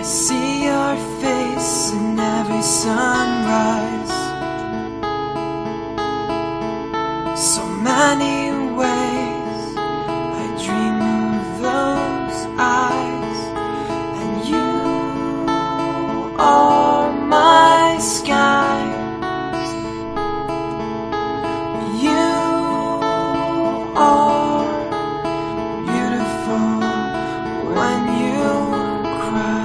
I see your face in every sunrise. So many ways I dream of those eyes, and you are my sky. You are beautiful when you cry.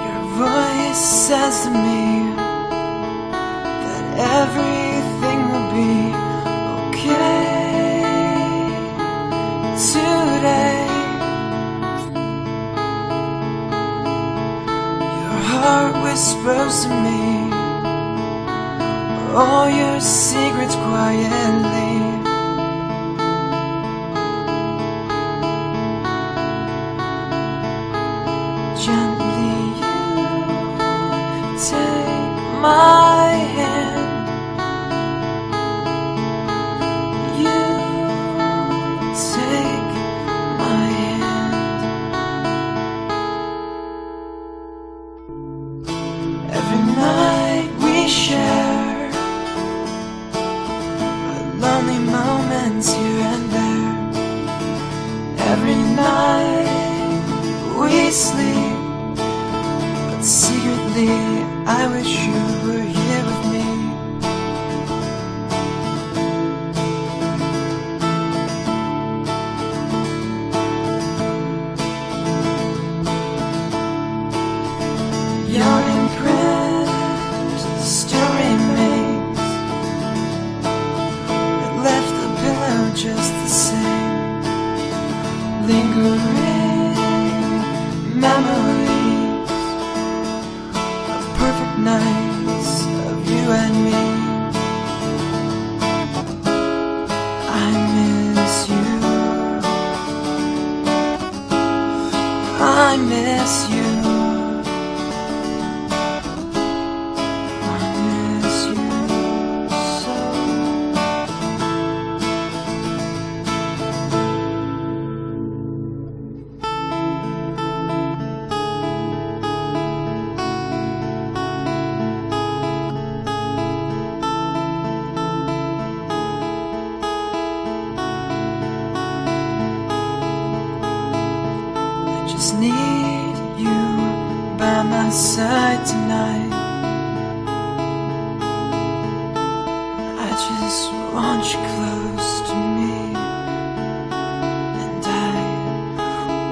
Your voice says to me that everything will be okay today. Your heart whispers to me all your secrets quietly. Gently you take my hand. You take my hand. Every night we share lonely moments here and there. Every night we sleep, but secretly I wish you were here with me. Your imprint still remains. It left the pillow just the same. Lingering memories of perfect nights of you and me. I miss you. I miss you. I miss you so. I just need you by my side tonight. I just want you close to me, and I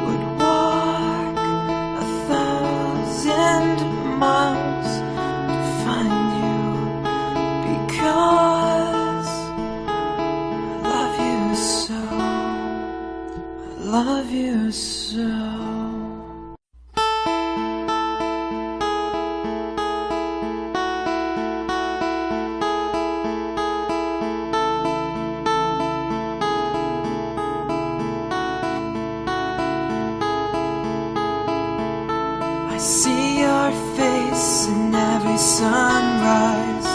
would walk 1,000 miles to find you, because I love you so. I love you so. I see your face in every sunrise.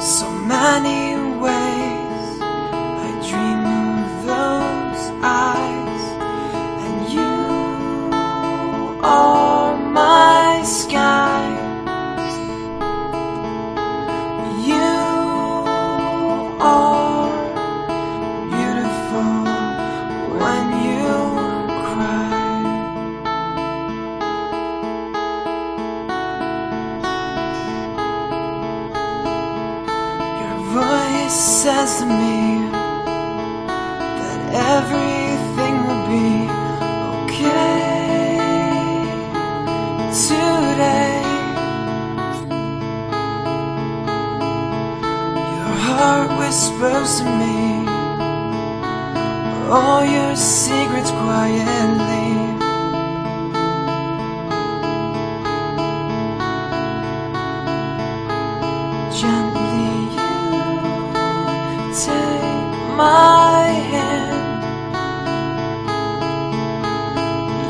So many ways I dream of those eyes, and you are my sky. You are beautiful when you cry. Voice says to me that everything will be okay today. Your heart whispers to me all your secrets quietly. Gently take my hand.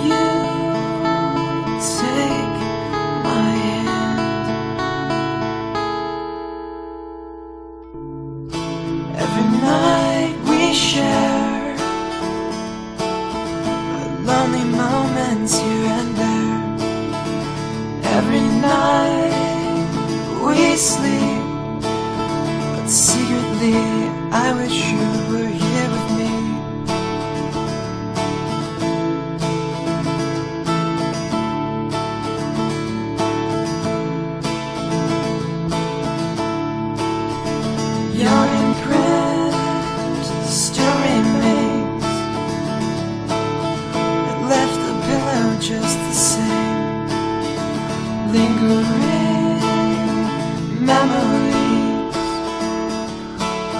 You take my hand. Secretly, I wish you were here with me. Your imprint still remains. It left the pillow just the same. Lingering memories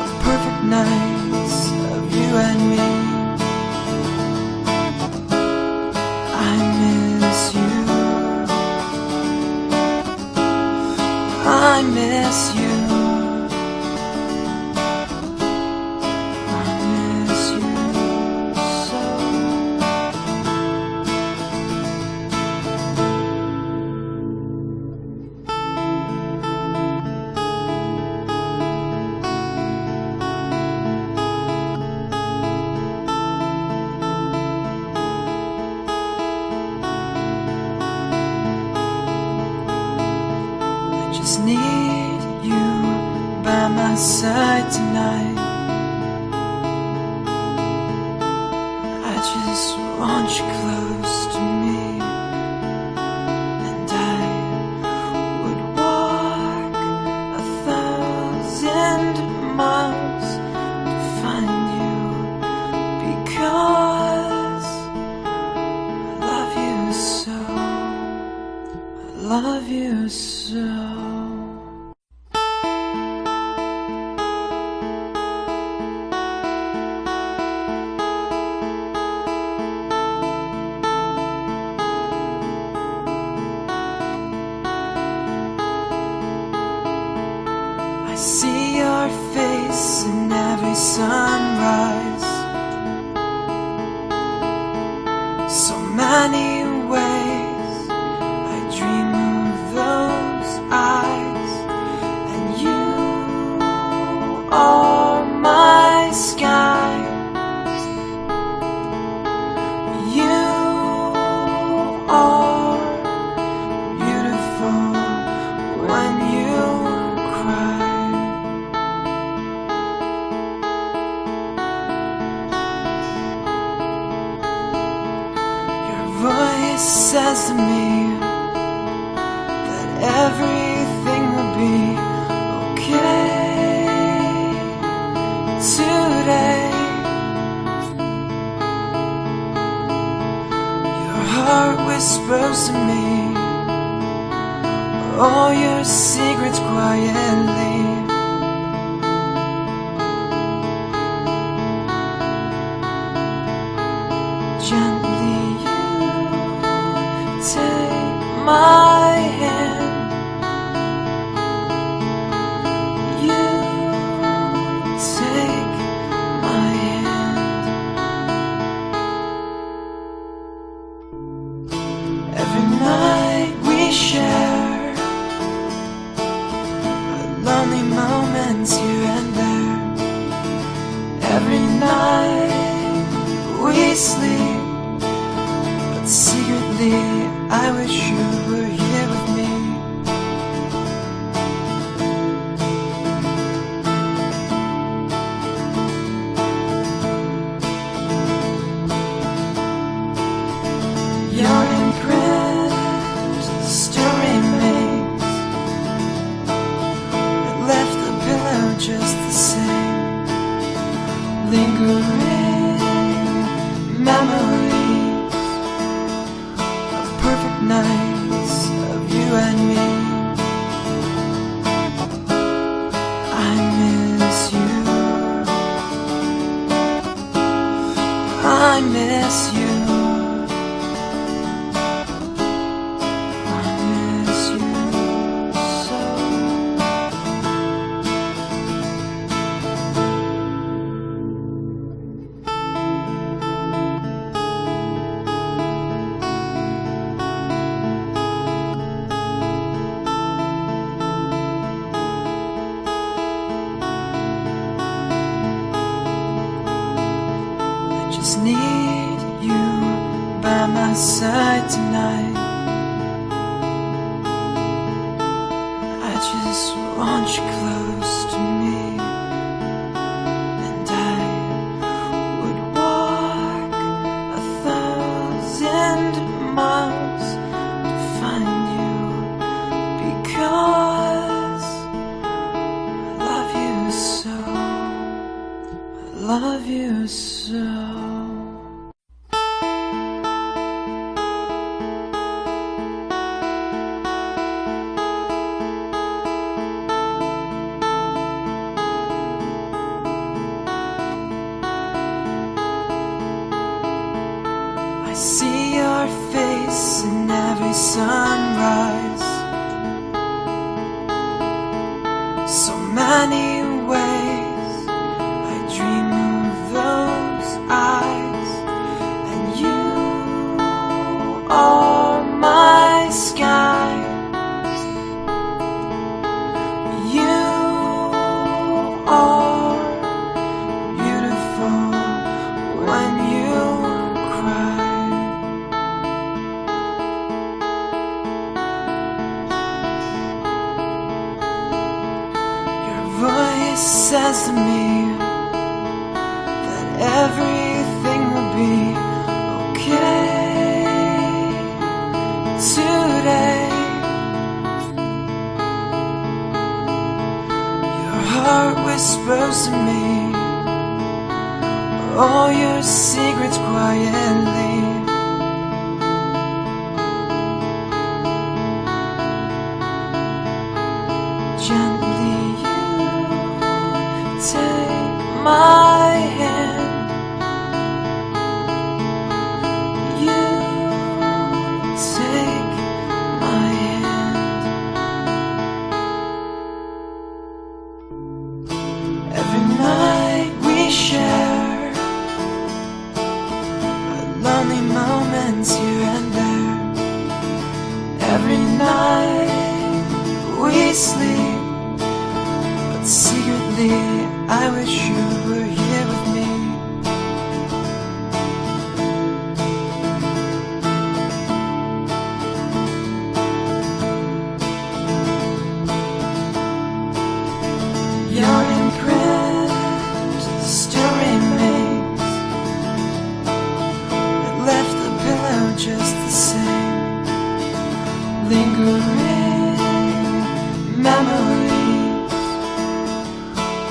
of perfect nights of you and me. I miss you. I miss you. Just need you by my side tonight. I just want you close to me, and I would walk 1,000 miles to find you, because I love you so. I love you so. I see your face in every sunrise, so many ways I dream of those eyes, and you are my skies. You are beautiful when you cry. Voice says to me that everything will be okay today. Your heart whispers to me all your secrets quietly. Gently take my hand. You take my hand. Every night we share lonely moments here and there. Every night we sleep, but secretly I wish you were here with me. Your imprint still remains. It left the pillow just the same. Lingering memories of perfect nights of you and me. I miss you. I miss you. I miss you so. Just need you by my side tonight. I just want you close to me, love you so. I see your face in every sunrise, so many ways I dream of those eyes, and you are my sky. You are beautiful when you cry. Voice says to me that everything will be okay today. Your heart whispers to me all your secrets quietly. Gently take my hand. You take my hand. Every night we share lonely moments here and there. Every night we sleep, but secretly I wish you were here with me. Your imprint still remains. It left the pillow just the same. Lingering memories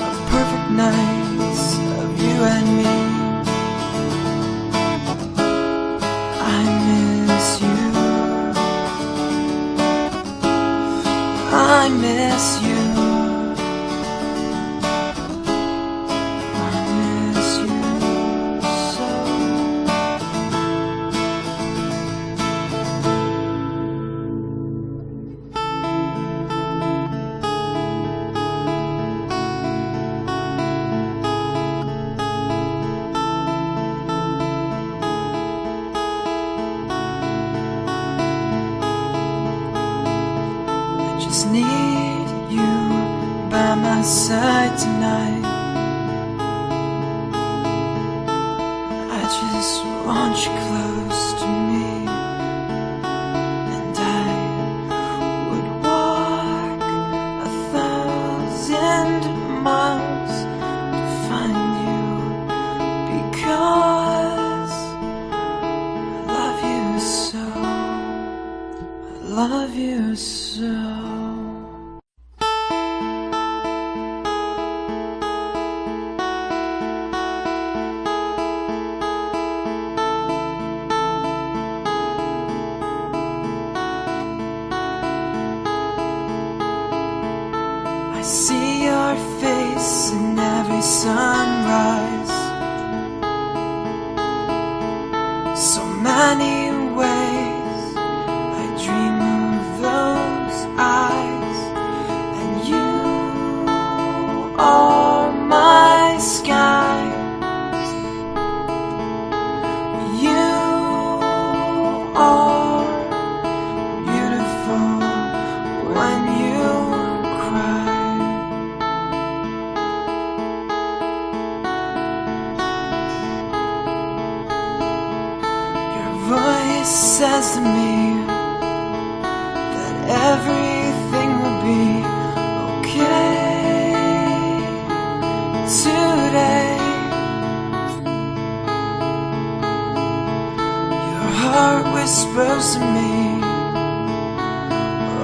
of perfect nights of you and me. I miss you. I miss you. I miss you so. Just need you by my side tonight. I just want you close to me, and I would walk 1,000 miles to find you, because I love you so. I love you so. I see your face in every sunrise, so many ways I dream of those eyes, and you are my sky. You are beautiful when you cry. Voice says to me that everything will be okay today. Your heart whispers to me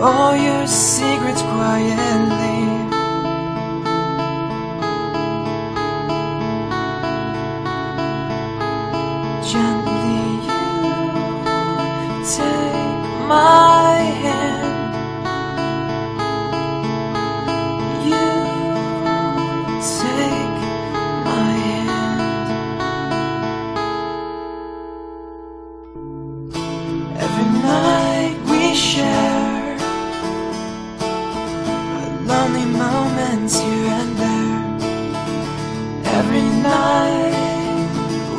all your secrets quietly. night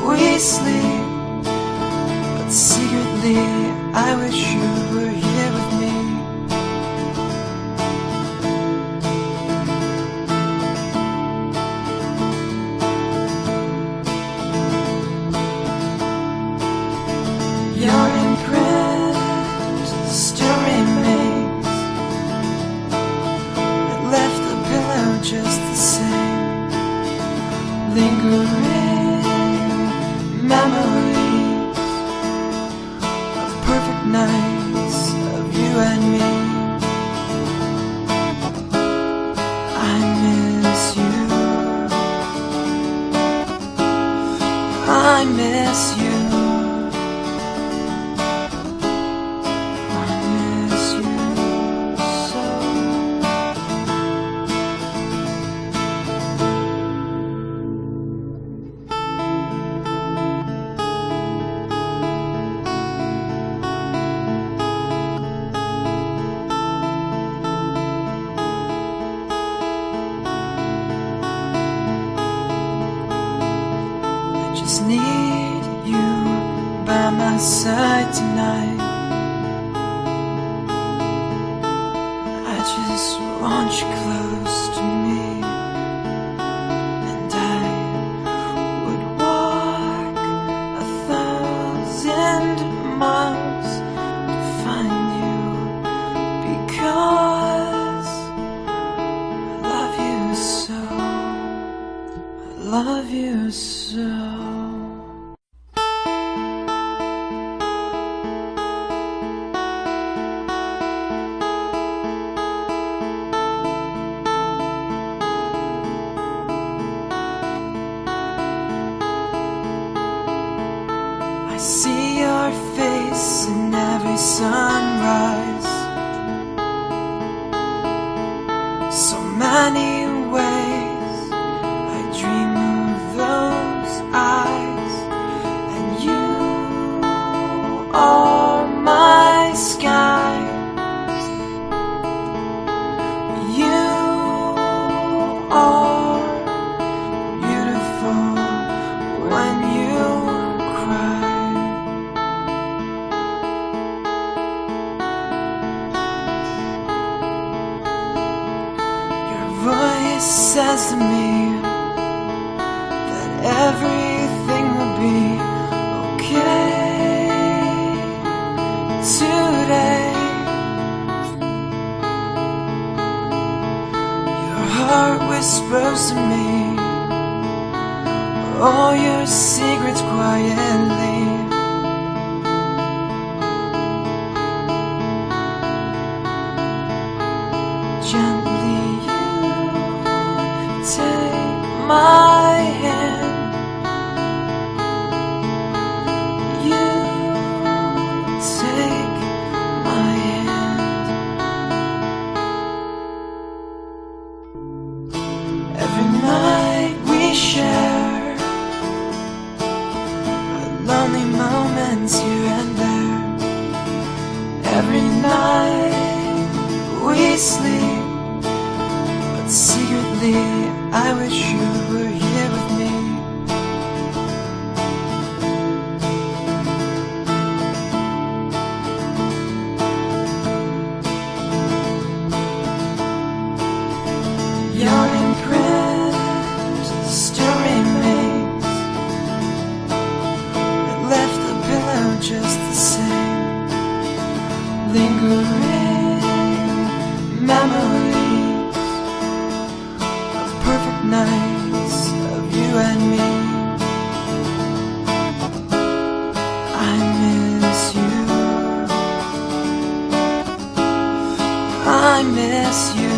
we sleep, but secretly I wish you were here with me. Your imprint still remains. It left the pillow just the same. Lingering memories of perfect nights of you and me. I miss you. I miss you. Just need you by my side tonight. I just want you close to me, and I would walk 1,000 miles to find you, because I love you so. I love you so. I see your face in every sunrise, so many ways I dream of those eyes, and you are my sky. You are beautiful when you cry. Voice says to me that everything will be okay today. Your heart whispers to me all your secrets quietly. Gently take my hand. You take my hand. Every night we share our lonely moments here and there. Every night we sleep, but secretly I wish you were here with me. Your imprint still remains. It left the pillow just the same. Lingering memories of perfect nights of you and me. I miss you. I miss you.